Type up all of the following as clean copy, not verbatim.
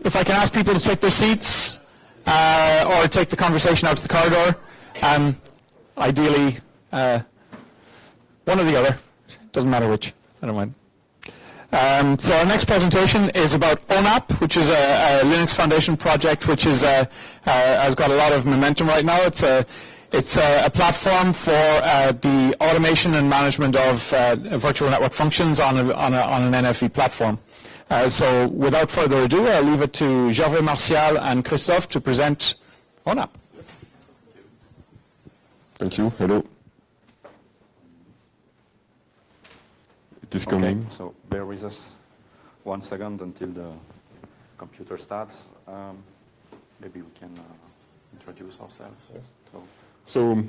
if I can ask people to take their seats or take the conversation out to the corridor, ideally one or the other, doesn't matter which, I don't mind. So our next presentation is about ONAP, which is a Linux Foundation project which is, has got a lot of momentum right now. It's a platform for the automation and management of virtual network functions on an NFV platform. So without further ado, I'll leave it to Gervais Martial and Christophe to present ONAP. Thank you. Hello. It is coming. Okay, so bear with us 1 second until the computer starts. Maybe we can introduce ourselves. Yes. So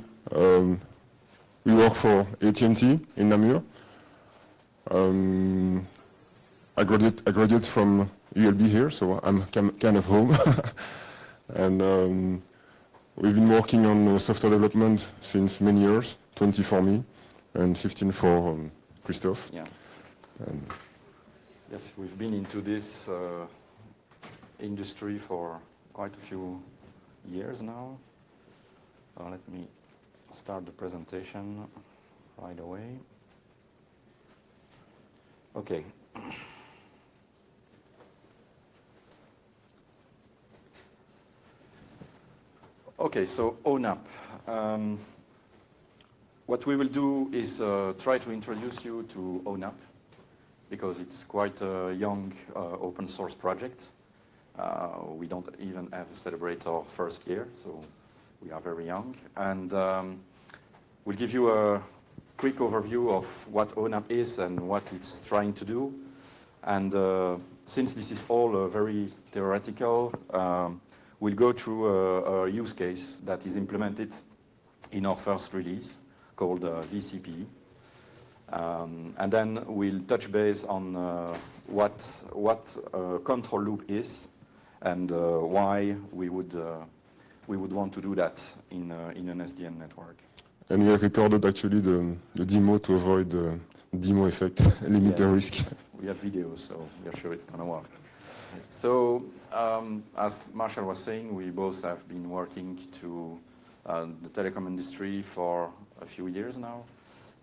we work for AT&T in Namur. I graduated from ULB here, so I'm kind of home. And we've been working on software development since many years, 20 for me and 15 for Christophe. Yeah. Yes, we've been into this industry for quite a few years now. Let me start the presentation right away. Okay. Okay, so ONAP. What we will do is try to introduce you to ONAP, because it's quite a young open source project. We don't even have celebrate our first year, so we are very young. And we'll give you a quick overview of what ONAP is and what it's trying to do. And since this is all very theoretical, we'll go through a use case that is implemented in our first release called VCP. And then we'll touch base on what a control loop is and why we would want to do that in an SDN network. And we have recorded actually the demo to avoid the demo effect, limiter risk. We have videos, so we are sure it's going to work. So, as Marshall was saying, we both have been working to the telecom industry for a few years now.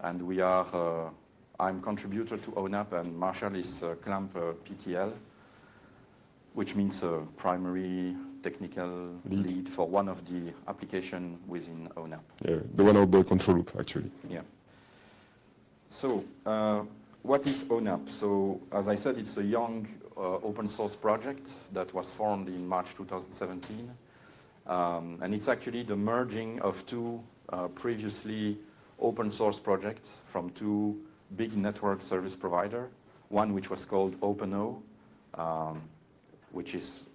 And we are, I'm contributor to ONAP, and Marshall is CLAMP PTL, which means primary technical lead for one of the application within ONAP. Yeah, the one about control loop, actually. Yeah. So, what is ONAP? So, as I said, it's a young open source project that was formed in March 2017. And it's actually the merging of two previously open source projects from two big network service provider. One which was called ONAP A, which is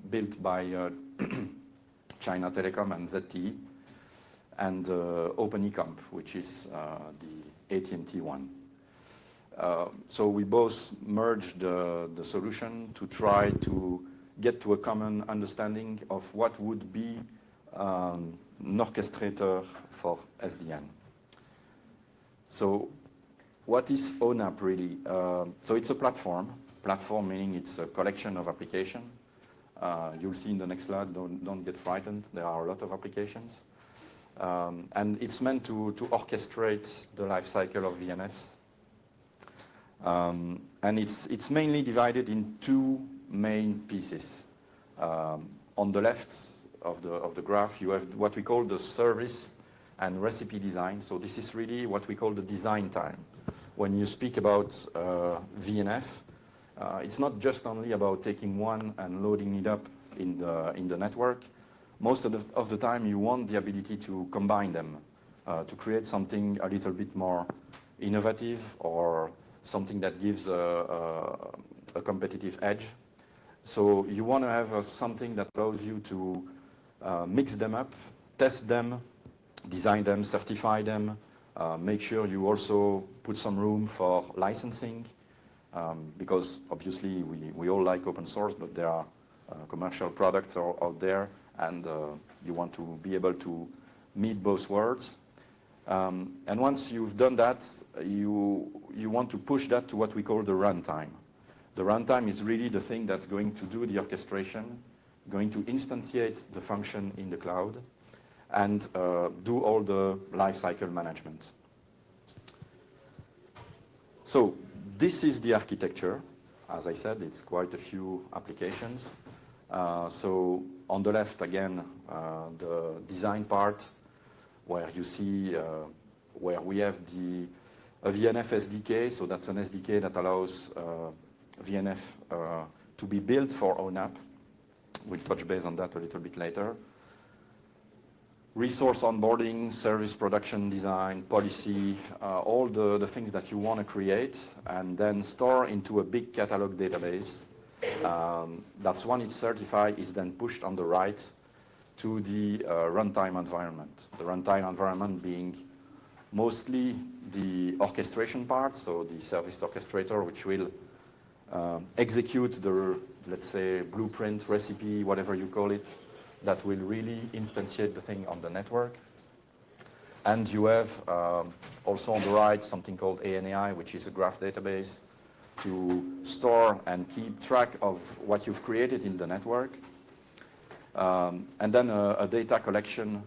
built by China Telecom and ZTE, and OpenEComp, which is the AT&T one. So we both merged the solution to try to get to a common understanding of what would be an orchestrator for SDN. So what is ONAP really? So it's a platform meaning it's a collection of applications. You'll see in the next slide, don't get frightened, there are a lot of applications. And it's meant to orchestrate the life cycle of VNFs. And it's mainly divided in two main pieces. On the left of the graph, you have what we call the service and recipe design. So this is really what we call the design time. When you speak about VNF, it's not just only about taking one and loading it up in the network. Most of the time, you want the ability to combine them to create something a little bit more innovative or something that gives a competitive edge. So you want to have something that allows you to mix them up, test them, design them, certify them, make sure you also put some room for licensing, because obviously we all like open source, but there are commercial products out there, and you want to be able to meet both worlds. And once you've done that, you want to push that to what we call the runtime. The runtime is really the thing that's going to do the orchestration, going to instantiate the function in the cloud, and do all the lifecycle management. So this is the architecture. As I said, it's quite a few applications. So on the left, again, the design part, where you see where we have a VNF SDK. So that's an SDK that allows VNF to be built for ONAP. We'll touch base on that a little bit later. Resource onboarding, service production design, policy, all the things that you want to create and then store into a big catalog database. That's when it's certified, is then pushed on the right to the runtime environment. The runtime environment being mostly the orchestration part, so the service orchestrator, which will execute the, let's say, blueprint, recipe, whatever you call it, that will really instantiate the thing on the network. And you have also on the right something called ANAI, which is a graph database to store and keep track of what you've created in the network. And then a data collection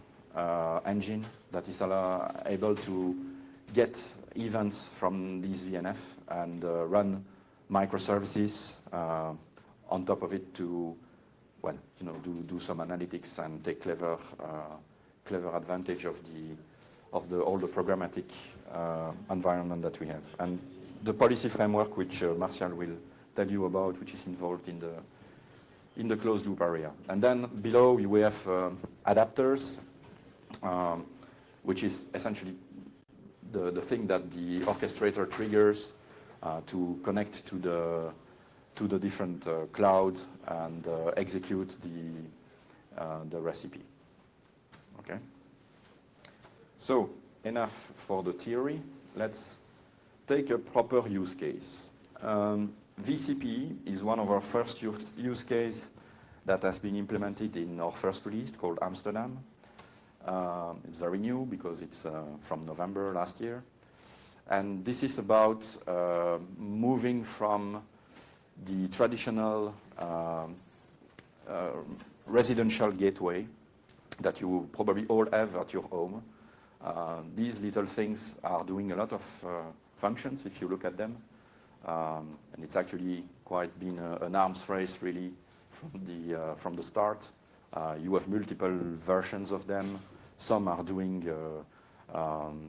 engine that is able to get events from these VNF and run microservices on top of it to, well, you know, do some analytics and take clever advantage of all the programmatic environment that we have. And the policy framework, which Martial will tell you about, which is involved in the closed loop area. And then below we have adapters, which is essentially the thing that the orchestrator triggers to connect to the different clouds and execute the recipe. Okay. So enough for the theory. Let's take a proper use case. VCP is one of our first use case that has been implemented in our first release called Amsterdam. It's very new because it's from November last year. And this is about moving from the traditional residential gateway that you probably all have at your home. These little things are doing a lot of functions if you look at them. And it's actually quite been an arms race really from the start. You have multiple versions of them. Some are doing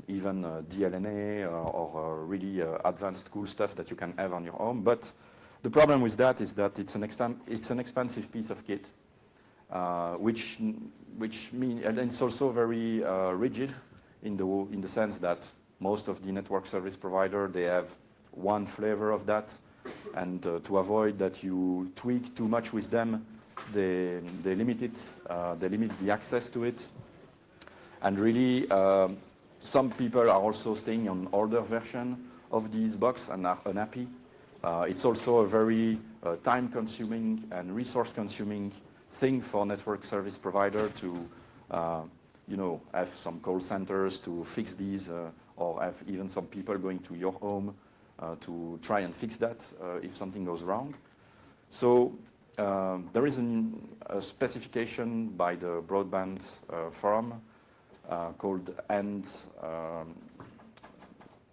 even DLNA or really advanced cool stuff that you can have on your home. But the problem with that is that it's an expensive piece of kit, which means, and it's also very rigid in the sense that most of the network service provider, they have one flavor of that, and to avoid that you tweak too much with them, they limit it, they limit the access to it, and really some people are also staying on older version of these box and are unhappy. It's also a very time-consuming and resource-consuming thing for network service provider to, you know, have some call centers to fix these, or have even some people going to your home to try and fix that if something goes wrong. So there is a specification by the broadband forum called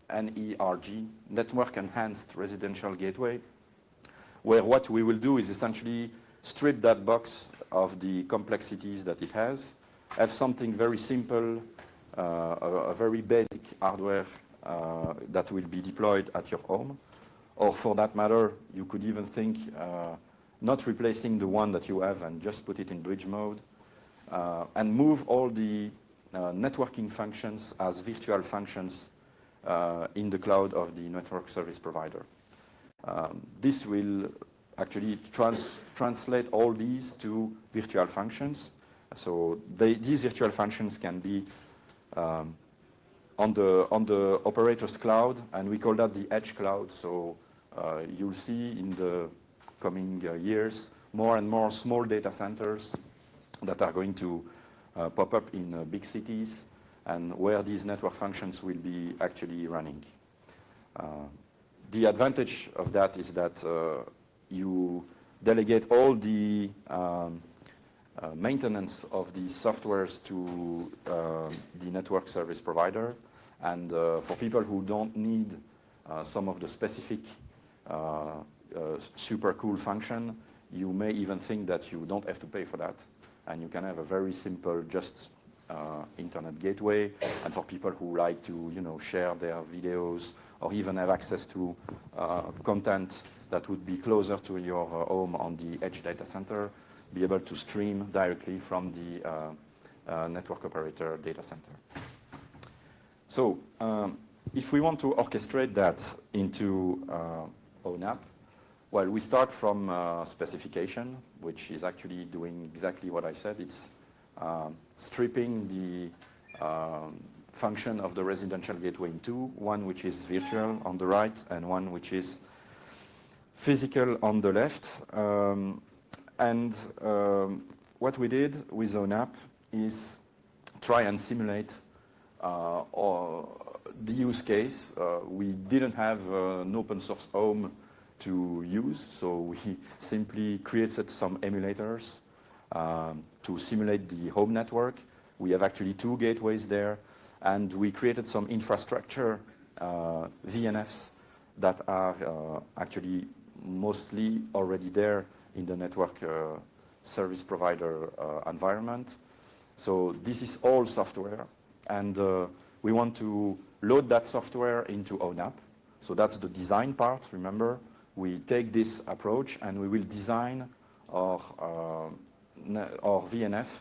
NERG, Network Enhanced Residential Gateway, where what we will do is essentially strip that box of the complexities that it has, have something very simple, a very basic hardware that will be deployed at your home. Or for that matter, you could even think not replacing the one that you have and just put it in bridge mode, and move all the networking functions as virtual functions in the cloud of the network service provider. This will actually translate all these to virtual functions. So these virtual functions can be on the operator's cloud, and we call that the edge cloud. So you'll see in the coming years more and more small data centers that are going to pop up in big cities, and where these network functions will be actually running. The advantage of that is that you delegate all the maintenance of the softwares to the network service provider. And for people who don't need some of the specific super cool function, you may even think that you don't have to pay for that. And you can have a very simple, just internet gateway. And for people who like to, share their videos or even have access to content that would be closer to your home on the edge data center, be able to stream directly from the network operator data center. So if we want to orchestrate that into ONAP, well, we start from specification, which is actually doing exactly what I said. It's stripping the function of the residential gateway in two, one which is virtual on the right and one which is physical on the left. And what we did with ONAP is try and simulate the use case. We didn't have an open source home to use, so we simply created some emulators to simulate the home network. We have actually two gateways there, and we created some infrastructure VNFs that are actually mostly already there in the network service provider environment. So this is all software, and we want to load that software into ONAP. So that's the design part, remember. We take this approach and we will design our VNF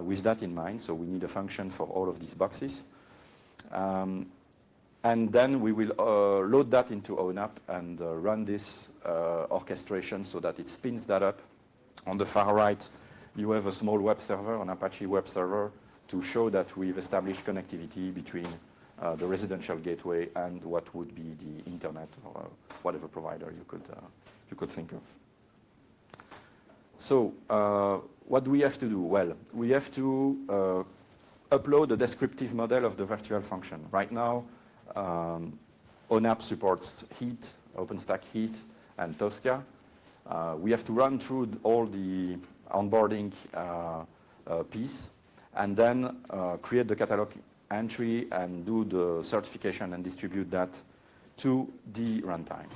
with that in mind. So we need a function for all of these boxes. And then we will load that into ONAP and run this orchestration so that it spins that up. On the far right, you have a small web server, an Apache web server, to show that we've established connectivity between the residential gateway and what would be the internet or whatever provider you could think of. So what do we have to do? Well, we have to upload a descriptive model of the virtual function. Right now, ONAP supports Heat, OpenStack Heat, and Tosca. We have to run through all the onboarding piece and then create the catalog entry and do the certification and distribute that to the runtime.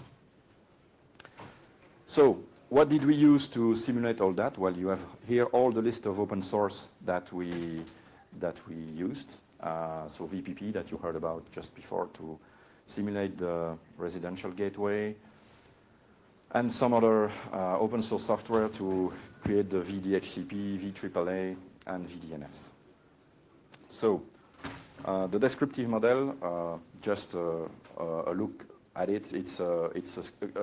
So what did we use to simulate all that? Well, you have here all the list of open source that we used. So VPP that you heard about just before to simulate the residential gateway, and some other open source software to create the VDHCP, VAAA, and VDNS. So the descriptive model, just a look at it. It's a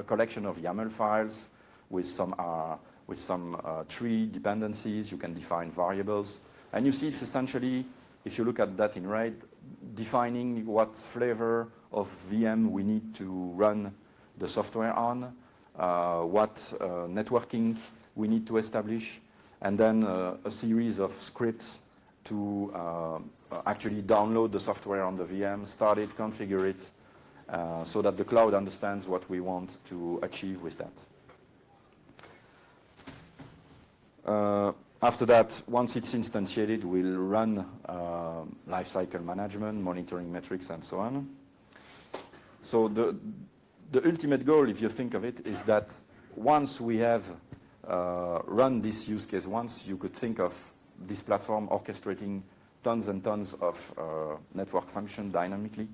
collection of YAML files with some tree dependencies. You can define variables, and you see it's essentially, if you look at that in red, defining what flavor of VM we need to run the software on, what networking we need to establish, and then a series of scripts to actually download the software on the VM, start it, configure it, so that the cloud understands what we want to achieve with that. After that, once it's instantiated, we'll run lifecycle management, monitoring metrics, and so on. So the ultimate goal, if you think of it, is that once we have run this use case once, you could think of this platform orchestrating tons and tons of network function dynamically,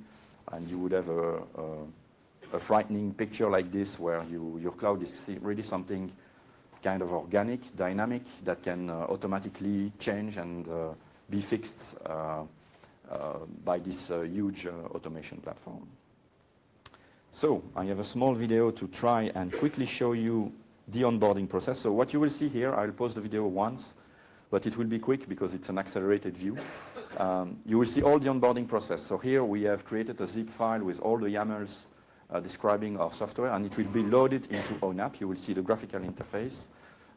and you would have a frightening picture like this where your cloud is really something kind of organic, dynamic, that can automatically change and be fixed by this huge automation platform. So I have a small video to try and quickly show you the onboarding process. So what you will see here, I'll pause the video once, but it will be quick because it's an accelerated view. You will see all the onboarding process. So here we have created a zip file with all the YAMLs describing our software, and it will be loaded into ONAP. You will see the graphical interface,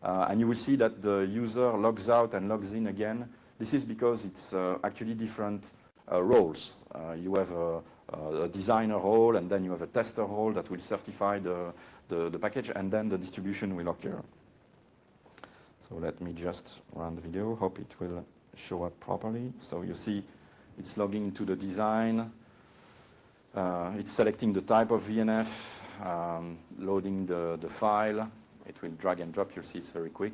and you will see that the user logs out and logs in again. This is because it's actually different roles. You have a a designer role, and then you have a tester role that will certify the package, and then the distribution will occur. So let me just run the video, hope it will show up properly. So you see it's logging into the design, it's selecting the type of VNF, loading the file, it will drag and drop, you'll see it's very quick.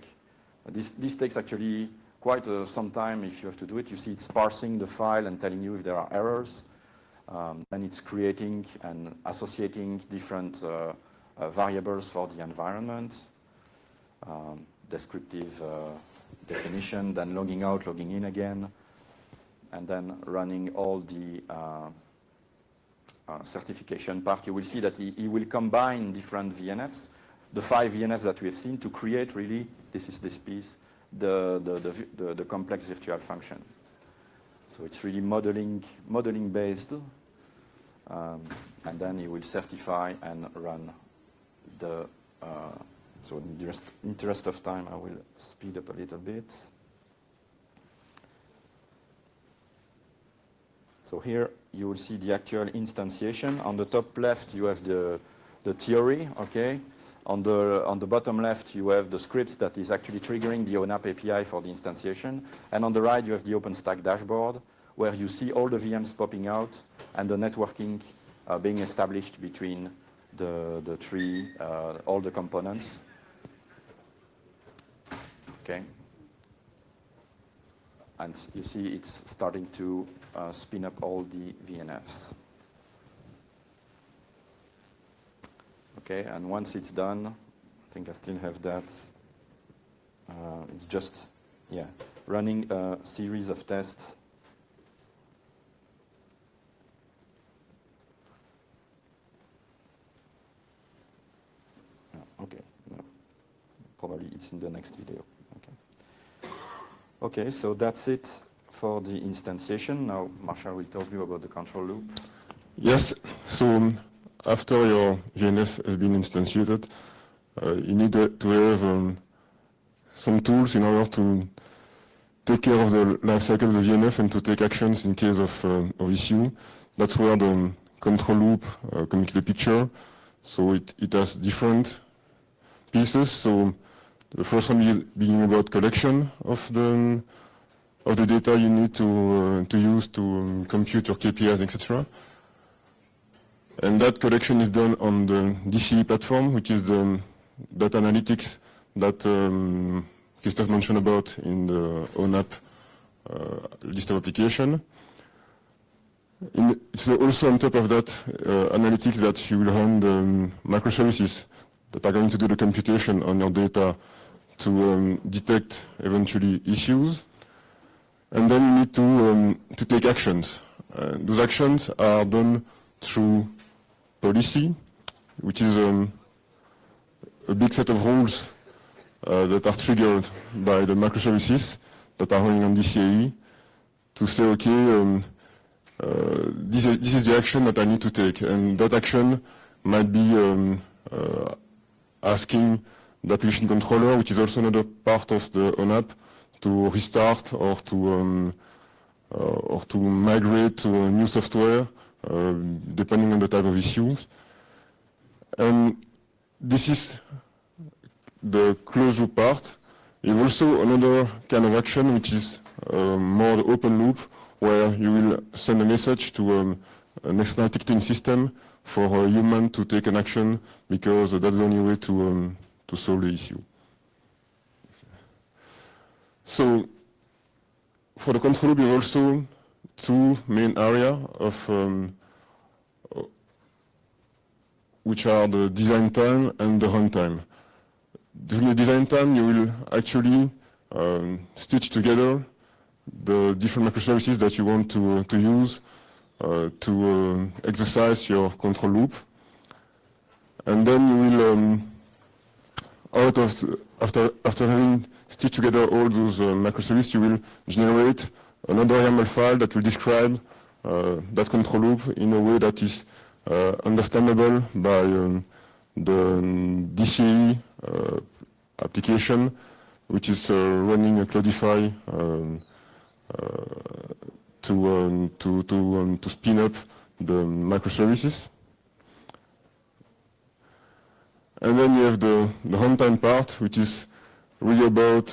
This takes actually quite some time if you have to do it. You see it's parsing the file and telling you if there are errors. And it's creating and associating different variables for the environment, descriptive definition, then logging out, logging in again, and then running all the certification part. You will see that he will combine different VNFs, the 5 VNFs that we have seen, to create really, this is this piece, the complex virtual function. So it's really modeling based, and then he will certify and run the, so in the interest of time, I will speed up a little bit. So here you will see the actual instantiation. On the top left, you have the theory, okay? On the bottom left, you have the scripts that is actually triggering the ONAP API for the instantiation. And on the right, you have the OpenStack dashboard, where you see all the VMs popping out and the networking being established between the three, all the components. Okay. And you see it's starting to spin up all the VNFs. Okay, and once it's done, I think I still have that. It's just, yeah, running a series of tests. Okay, no. Probably it's in the next video. Okay. Okay, so that's it for the instantiation. Now Marshall will talk to you about the control loop. Yes, so after your VNF has been instantiated, you need to have some tools in order to take care of the life cycle of the VNF and to take actions in case of issue. That's where the control loop comes into the picture. So it has different pieces. So the first one being about collection of the data you need to use to compute your KPIs, etc. And that collection is done on the DCE platform, which is the data analytics that Christophe mentioned about in the ONAP list of application. It's also on top of that analytics that you will run the microservices that are going to do the computation on your data to detect eventually issues. And then you need to take actions. Those actions are done through policy, which is a big set of rules that are triggered by the microservices that are running on DCAE to say, okay, this is the action that I need to take. And that action might be asking the application controller, which is also another part of the ONAP, to restart or to migrate to a new software, depending on the type of issues. And this is the closed loop part. You have also another kind of action, which is more the open loop, where you will send a message to an external ticketing system for a human to take an action, because that's the only way to solve the issue. So for the control loop, you have also two main areas of which are the design time and the runtime. During the design time, you will actually stitch together the different microservices that you want to use to exercise your control loop. And then you will, after having stitched together all those microservices, you will generate another YAML file that will describe that control loop in a way that is understandable by the DCE application, which is running a Cloudify to spin up the microservices. And then you have the runtime part, which is really about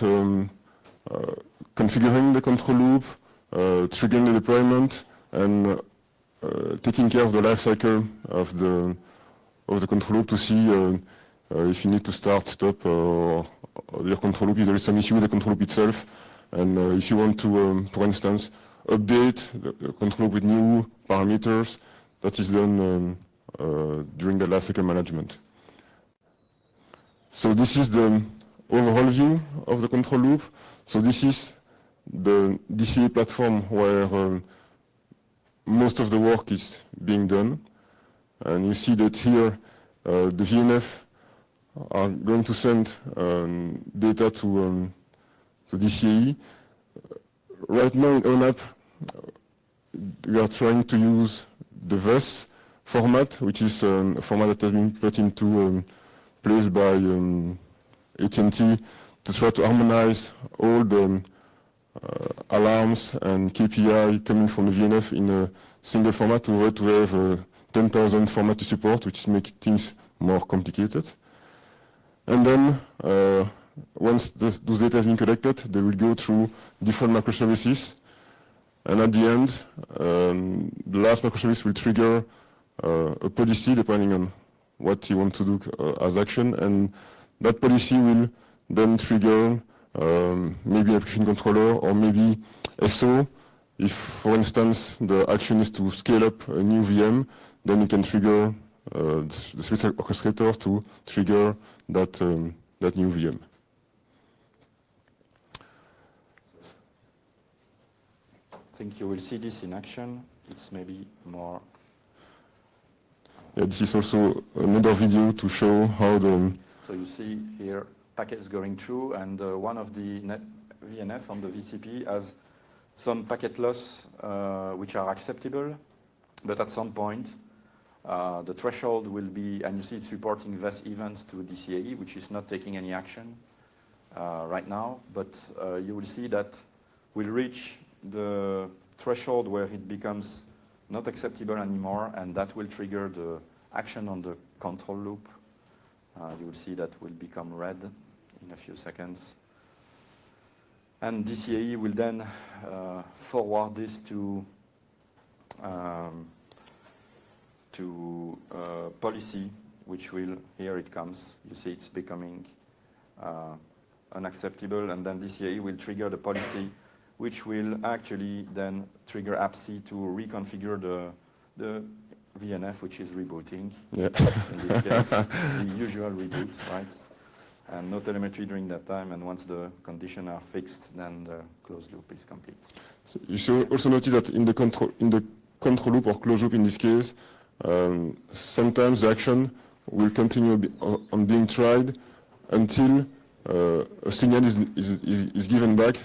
configuring the control loop, triggering the deployment, and taking care of the life cycle of the control loop to see if you need to start, stop your control loop, if there is some issue with the control loop itself, and if you want to, for instance, update the control loop with new parameters. That is done during the life cycle management. So this is the overall view of the control loop. So this is the DCA platform where most of the work is being done. And you see that here the VNF are going to send data to DCAE. Right now in ONAP, we are trying to use the VES format, which is a format that has been put into place by AT&T to try to harmonize all the alarms and KPI coming from the VNF in a single format to avoid to have 10,000 formats to support, which makes things more complicated. And then once those data has been collected, they will go through different microservices. And at the end, the last microservice will trigger a policy depending on what you want to do as action. And that policy will then trigger maybe application controller or maybe SO. If, for instance, the action is to scale up a new VM, then you can trigger the service orchestrator to trigger that new VM. I think you will see this in action. It's maybe more. Yeah, this is also another video to show how the. So you see here packets going through, and one of the VNF on the VCP has some packet loss which are acceptable, but at some point the threshold will be, and you see it's reporting VES events to DCAE, which is not taking any action right now, but you will see that we'll reach the threshold where it becomes not acceptable anymore, and that will trigger the action on the control loop. You will see that will become red in a few seconds. And DCAE will then forward this to policy, which will, here it comes, you see it's becoming unacceptable, and then DCAE will trigger the policy, which will actually then trigger AppC to reconfigure the VNF, which is rebooting, in this case, the usual reboot, right? And no telemetry during that time, and once the conditions are fixed, then the closed loop is complete. So you should also notice that in the control loop or closed loop in this case, sometimes the action will continue on being tried until a signal is given back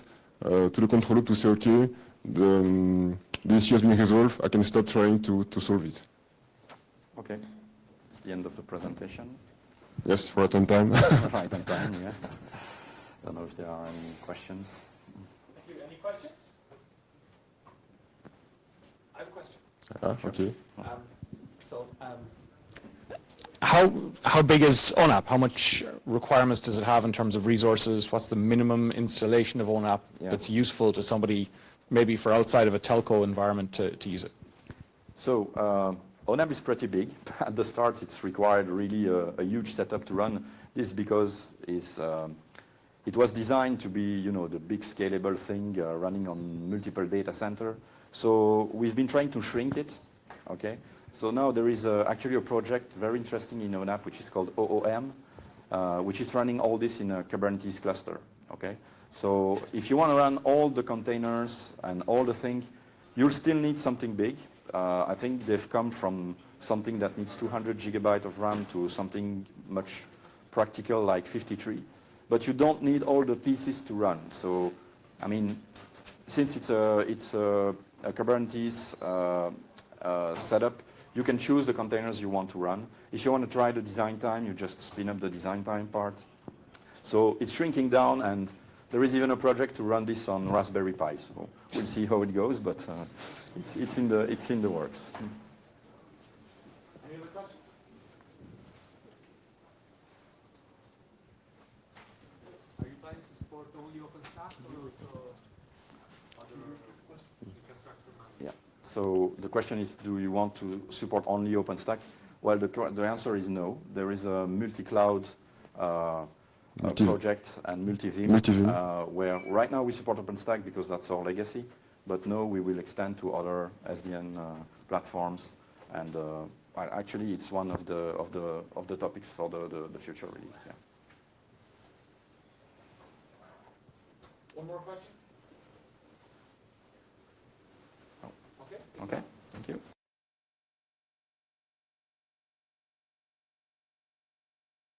to the control loop to say, okay, the issue has been resolved, I can stop trying to solve it. Okay, it's the end of the presentation. Yes, right on time. Right on time, yeah. Don't know if there are any questions. Thank you. Any questions? I have a question. Okay. How big is ONAP? How much requirements does it have in terms of resources? What's the minimum installation of ONAP that's useful to somebody, maybe for outside of a telco environment to use it? So ONAP is pretty big. At the start, it's required really a huge setup to run this because it was designed to be, the big scalable thing running on multiple data center. So we've been trying to shrink it, okay? So now there is actually a project very interesting in ONAP, which is called OOM, which is running all this in a Kubernetes cluster, okay? So if you want to run all the containers and all the things, you'll still need something big. I think they've come from something that needs 200 gigabytes of RAM to something much practical like 53. But you don't need all the pieces to run. So, I mean, since it's a Kubernetes setup, you can choose the containers you want to run. If you want to try the design time, you just spin up the design time part. So it's shrinking down, and there is even a project to run this on Raspberry Pi. So we'll see how it goes, but it's in the works. support only OpenStack or also other infrastructure management? Yeah. So the question is, do you want to support only OpenStack? Well, the answer is no. There is a multi-cloud project and multi-Vim, where right now we support OpenStack because that's our legacy. But no, we will extend to other SDN platforms, and actually it's one of the topics for the future release. Yeah. One more question?